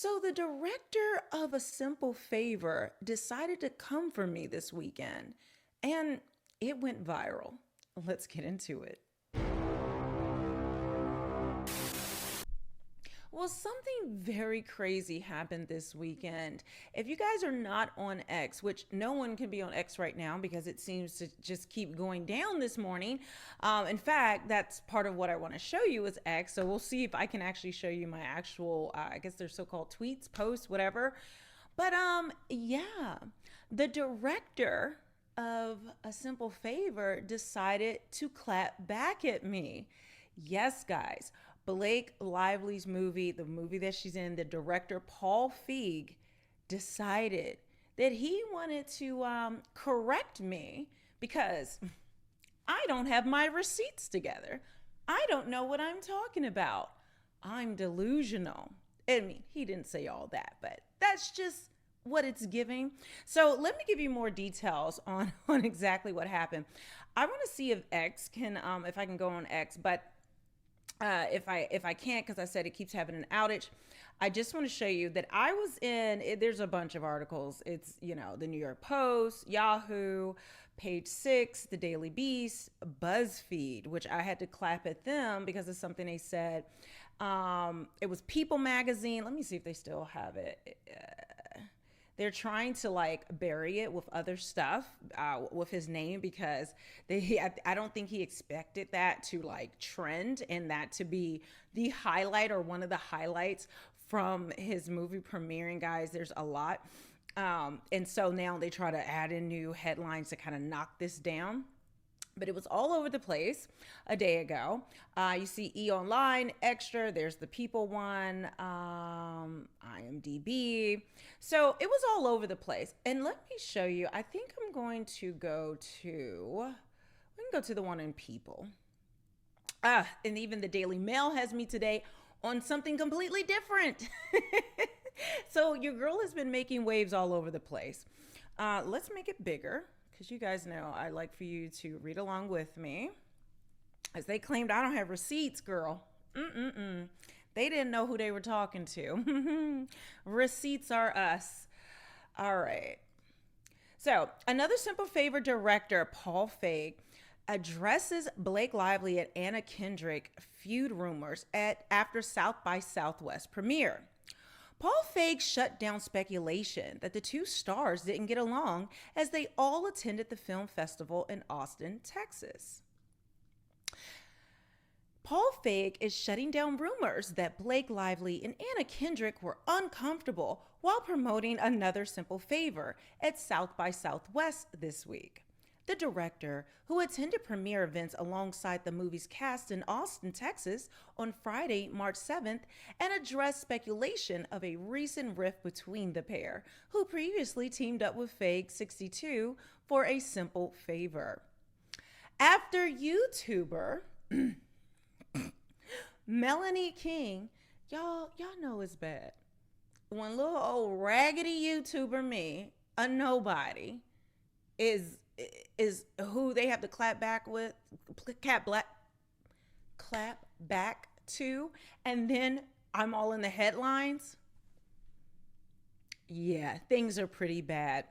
So, the director of A Simple Favor decided to come for me this weekend, and it went viral. Let's get into it. Well, something very crazy happened this weekend. If you guys are not on X, which no one can be on X right now because it seems to just keep going down this morning. In fact, that's part of what I want to show you is X. So we'll see if I can actually show you my actual, I guess they're so-called tweets, posts, whatever. But yeah, the director of A Simple Favor decided to clap back at me. Yes, guys. Blake Lively's movie, the movie that she's in, the director Paul Feig decided that he wanted to correct me because I don't have my receipts together. I don't know what I'm talking about. I'm delusional. I mean, he didn't say all that, but that's just what it's giving. So let me give you more details on exactly what happened. I want to see if X can, if I can go on X, but if I can't, because I said it keeps having an outage, I just want to show you that I was in. There's a bunch of articles. It's the New York Post, Yahoo, Page Six, The Daily Beast, BuzzFeed, which I had to clap at them because of something they said. It was People Magazine. Let me see if they still have it. They're trying to like bury it with other stuff with his name because I don't think he expected that to like trend and that to be the highlight or one of the highlights from his movie premiering. Guys, there's a lot. And so now they try to add in new headlines to kind of knock this down. But it was all over the place a day ago. You see E! Online, Extra, there's the People one, IMDb. So it was all over the place. And let me show you. I think I'm going to go to, we can go to the one in People. And even the Daily Mail has me today on something completely different. So your girl has been making waves all over the place. Let's make it bigger, because you guys know I like for you to read along with me. As they claimed I don't have receipts, girl. They didn't know who they were talking to. Receipts are us. All right. So, another Simple Favor director, Paul Feig, addresses Blake Lively and Anna Kendrick feud rumors after South by Southwest premiere. Paul Feig shut down speculation that the two stars didn't get along as they all attended the film festival in Austin, Texas. Paul Feig is shutting down rumors that Blake Lively and Anna Kendrick were uncomfortable while promoting another Simple Favor at South by Southwest this week. The director, who attended premiere events alongside the movie's cast in Austin, Texas on Friday, March 7th, and addressed speculation of a recent rift between the pair, who previously teamed up with Feig 62 for A Simple Favor. After YouTuber Melanie King, y'all know it's bad. When little old raggedy YouTuber me, a nobody, is who they have to clap back to, and then I'm all in the headlines. Yeah, things are pretty bad.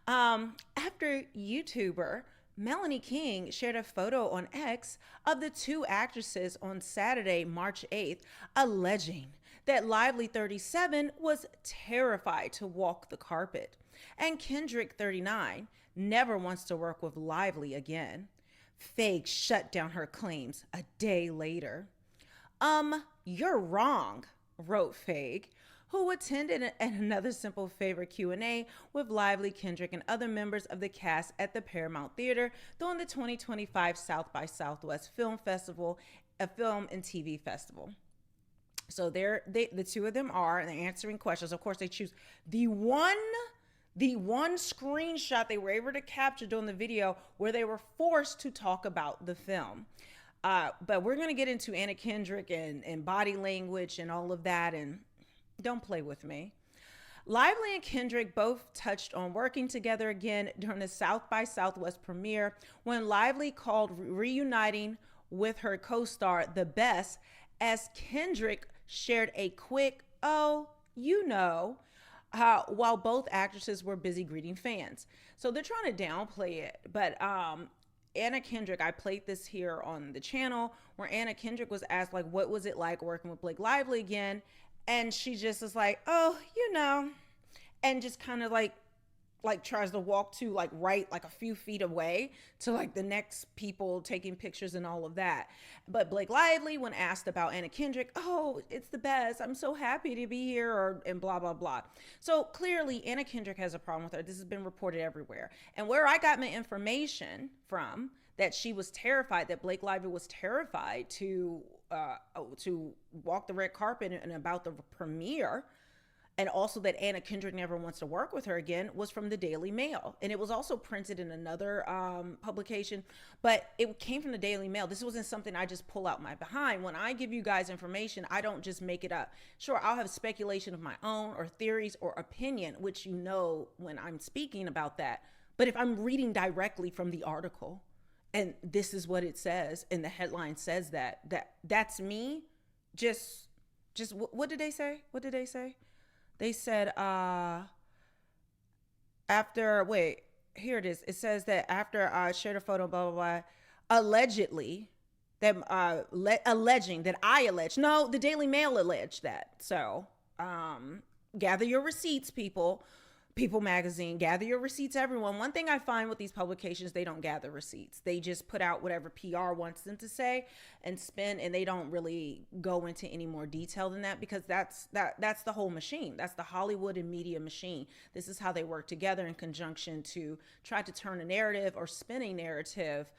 After YouTuber Melanie King shared a photo on X of the two actresses on Saturday, March 8th, alleging that Lively 37 was terrified to walk the carpet, and Kendrick 39 never wants to work with Lively again. Feig shut down her claims a day later. You're wrong, wrote Feig, who attended another Simple Favor Q&A with Lively, Kendrick, and other members of the cast at the Paramount Theater during the 2025 South by Southwest Film Festival, a film and TV festival. So the two of them are, and they're answering questions. Of course, they choose the one screenshot they were able to capture during the video where they were forced to talk about the film. But we're going to get into Anna Kendrick and body language and all of that, and don't play with me. Lively and Kendrick both touched on working together again during the South by Southwest premiere when Lively called reuniting with her co-star the best, as Kendrick shared a quick, "Oh, you know, while both actresses were busy greeting fans. So they're trying to downplay it. But Anna Kendrick, I played this here on the channel where Anna Kendrick was asked, like, what was it like working with Blake Lively again? And she just is like, oh, you know, and just kind of like tries to walk to like right like a few feet away to like the next people taking pictures and all of that. But Blake Lively, when asked about Anna Kendrick, oh, it's the best, I'm so happy to be here, or and blah blah blah. So clearly Anna Kendrick has a problem with her. This has been reported everywhere. And where I got my information from, that she was terrified, that Blake Lively was terrified to walk the red carpet and about the premiere, and also that Anna Kendrick never wants to work with her again, was from the Daily Mail. And it was also printed in another publication, but it came from the Daily Mail. This wasn't something I just pull out my behind. When I give you guys information, I don't just make it up. Sure, I'll have speculation of my own or theories or opinion, which you know when I'm speaking about that. But if I'm reading directly from the article and this is what it says and the headline says that's me, just what did they say? What did they say? They said after, wait, here it is. It says that after I shared a photo, blah, blah, blah, allegedly, that alleging that I alleged. No, the Daily Mail alleged that. So gather your receipts, people. People Magazine, gather your receipts, everyone. One thing I find with these publications, they don't gather receipts. They just put out whatever PR wants them to say and spin, and they don't really go into any more detail than that, because that's the whole machine. That's the Hollywood and media machine. This is how they work together in conjunction to try to turn a narrative or spin a narrative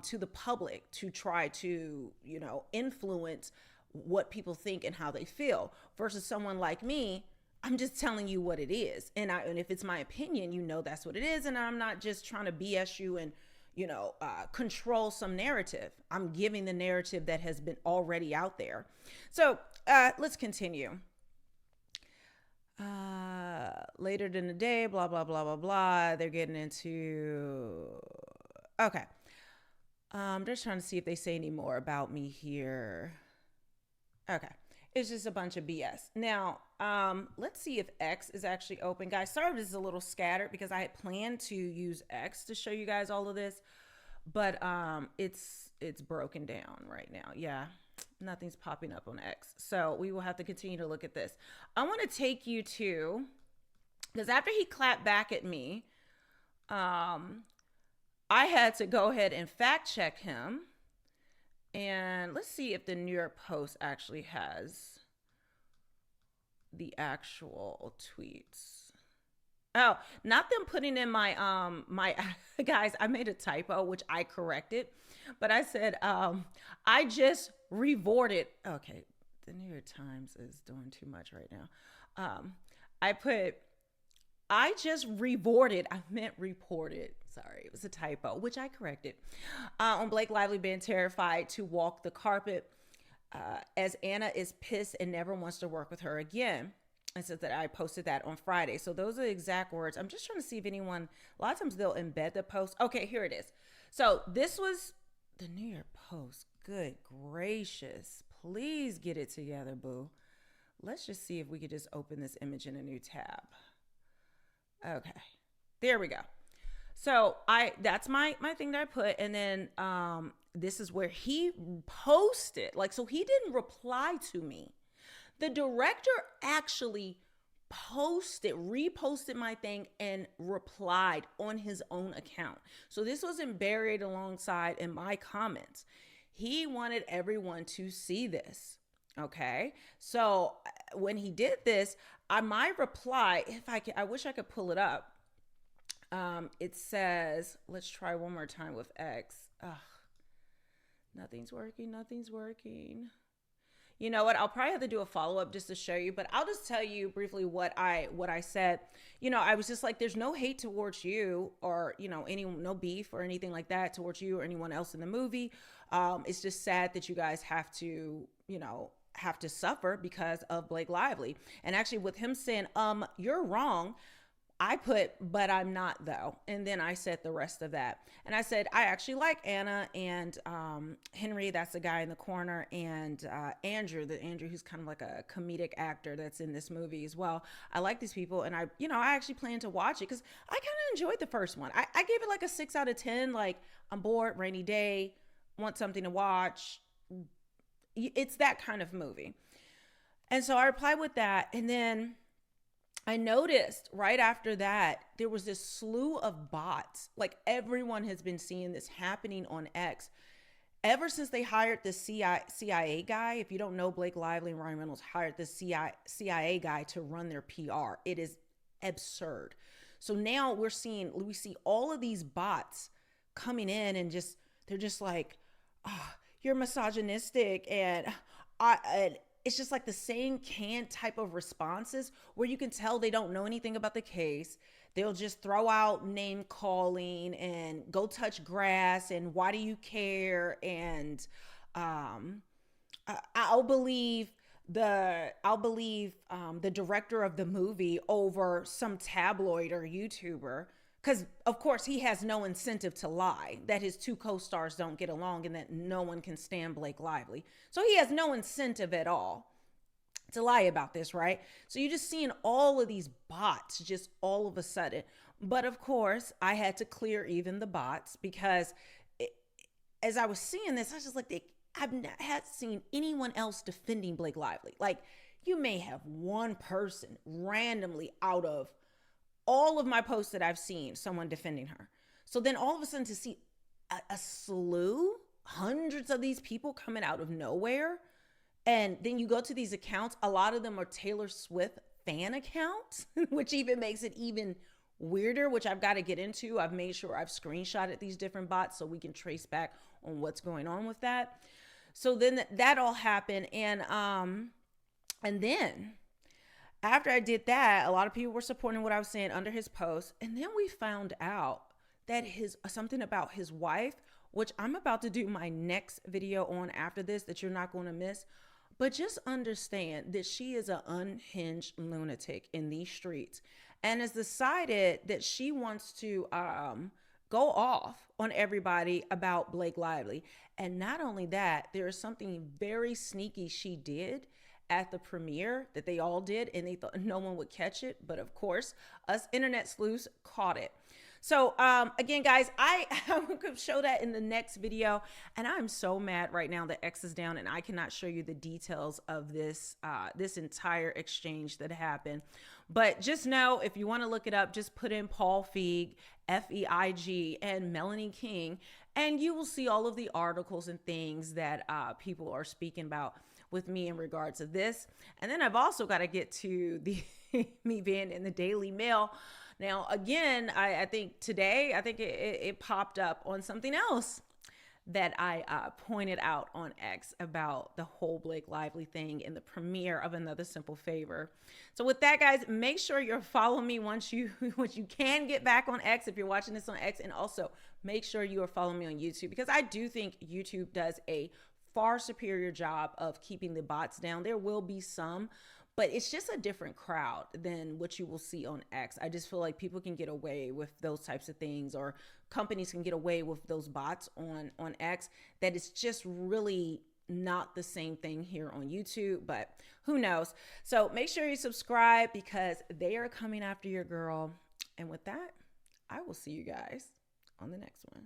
to the public, to try to, you know, influence what people think and how they feel, versus someone like me. I'm just telling you what it is. And if it's my opinion, you know, that's what it is. And I'm not just trying to BS you and, you know, control some narrative. I'm giving the narrative that has been already out there. So let's continue. Later in the day, blah, blah, blah, blah, blah. They're getting into, okay. I'm just trying to see if they say any more about me here. Okay. It's just a bunch of BS. Now, let's see if X is actually open. Guys, sorry if this is a little scattered because I had planned to use X to show you guys all of this, but it's broken down right now. Yeah, nothing's popping up on X. So we will have to continue to look at this. I want to take you to, because after he clapped back at me, I had to go ahead and fact check him. And let's see if the New York Post actually has the actual tweets. Oh, not them putting in my guys, I made a typo, which I corrected. But I said, I just reported. Okay, the New York Times is doing too much right now. I just reported. I meant reported. Sorry, it was a typo, which I corrected. On Blake Lively being terrified to walk the carpet as Anna is pissed and never wants to work with her again. I said that I posted that on Friday. So those are the exact words. I'm just trying to see if anyone, a lot of times they'll embed the post. Okay, here it is. So this was the New York Post. Good gracious. Please get it together, boo. Let's just see if we could just open this image in a new tab. Okay, there we go. So that's my thing that I put. And then this is where he posted, like, so he didn't reply to me. The director actually reposted my thing and replied on his own account. So this wasn't buried alongside in my comments. He wanted everyone to see this. Okay. So when he did this, my reply, I wish I could pull it up. It says, let's try one more time with X. Ugh, nothing's working. You know what? I'll probably have to do a follow-up just to show you, but I'll just tell you briefly what I said. You know, I was just like, there's no hate towards you, or, you know, no beef or anything like that towards you or anyone else in the movie. It's just sad that you guys have to, you know, suffer because of Blake Lively. And actually with him saying, you're wrong, I put, but I'm not though. And then I said the rest of that. And I said, I actually like Anna and Henry, that's the guy in the corner, and Andrew, the Andrew who's kind of like a comedic actor that's in this movie as well. I like these people, and I actually plan to watch it because I kind of enjoyed the first one. I gave it like a 6 out of 10. Like, I'm bored, rainy day, want something to watch. It's that kind of movie. And so I replied with that, and then I noticed right after that, there was this slew of bots. Like, everyone has been seeing this happening on X ever since they hired the CIA guy. If you don't know, Blake Lively and Ryan Reynolds hired the CIA guy to run their PR. It is absurd. So now we see all of these bots coming in, and they're just like, oh, you're misogynistic, and it's just like the same canned type of responses where you can tell they don't know anything about the case. They'll just throw out name calling and go touch grass and why do you care? And I'll believe the director of the movie over some tabloid or YouTuber, because of course he has no incentive to lie that his two co-stars don't get along and that no one can stand Blake Lively. So he has no incentive at all to lie about this, right? So you're just seeing all of these bots just all of a sudden. But of course, I had to clear even the bots because as I was seeing this, I was just like, I've not had seen anyone else defending Blake Lively. Like, you may have one person randomly out of all of my posts that I've seen, someone defending her. So then all of a sudden to see a slew, hundreds of these people coming out of nowhere. And then you go to these accounts, a lot of them are Taylor Swift fan accounts, which even makes it even weirder, which I've got to get into. I've made sure I've screenshotted these different bots so we can trace back on what's going on with that. So then that all happened. And then after I did that, a lot of people were supporting what I was saying under his post. And then we found out that something about his wife, which I'm about to do my next video on after this, that you're not going to miss. But just understand that she is an unhinged lunatic in these streets and has decided that she wants to go off on everybody about Blake Lively. And not only that, there is something very sneaky she did at the premiere that they all did, and they thought no one would catch it. But of course, us internet sleuths caught it. So again, guys, I will show that in the next video. And I'm so mad right now that X is down and I cannot show you the details of this entire exchange that happened. But just know, if you want to look it up, just put in Paul Feig, Feig, and Melanie King, and you will see all of the articles and things that people are speaking about with me in regards to this. And then I've also got to get to the me being in the Daily Mail. Now, again, I think today, it popped up on something else that I pointed out on X about the whole Blake Lively thing in the premiere of Another Simple Favor. So with that, guys, make sure you're following me once you can get back on X if you're watching this on X. And also make sure you are following me on YouTube, because I do think YouTube does a far superior job of keeping the bots down. There will be some, but it's just a different crowd than what you will see on X. I just feel like people can get away with those types of things, or companies can get away with those bots on X, that it's just really not the same thing here on YouTube, but who knows? So make sure you subscribe, because they are coming after your girl. And with that, I will see you guys on the next one.